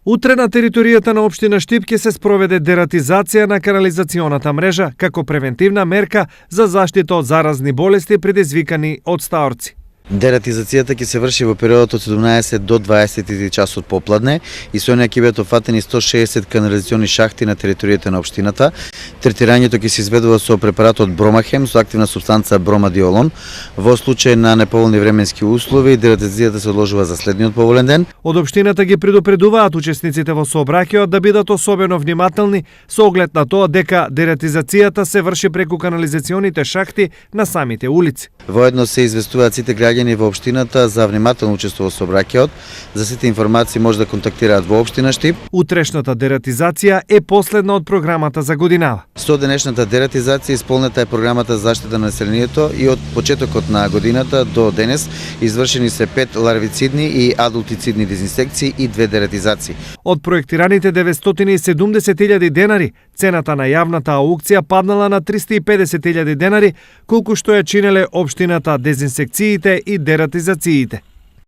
Утре на територијата на општина Штип ќе се спроведе дератизација на канализационата мрежа како превентивна мерка за заштита од заразни болести предизвикани од стаорци. Дератизацијата ќе се врши во периодот од 17 до 20 часот попладне и со неја ќе бидат офатени 160 канализациони шахти на територијата на општината. Третирањето ќе се изведува со препаратот Бромахем со активна супстанца бромадиолон. Во случај на неповолни временски услови, дератизацијата се одложува за следниот поволен ден. Од општината ги предупредуваат учесниците во сообраќајот да бидат особено внимателни со оглед на тоа дека дератизацијата се врши преку канализационите шахти на самите улици. Воедно се известуваат сите граѓани во општината за внимателно учество во сообраќајот. За сите информации може да контактираат во општина Штип. Утрешната дератизација е последна од програмата за годинава. Со денешната дератизација исполнета е програмата за заштита на населението и од почетокот на годината до денес извршени се 5 ларвицидни и адултицидни дезинсекции и 2 дератизации. Од проектираните 970.000 денари, цената на јавната аукција паднала на 350.000 денари, колку што ја чинеле општината дезинсекциите и дератизациите.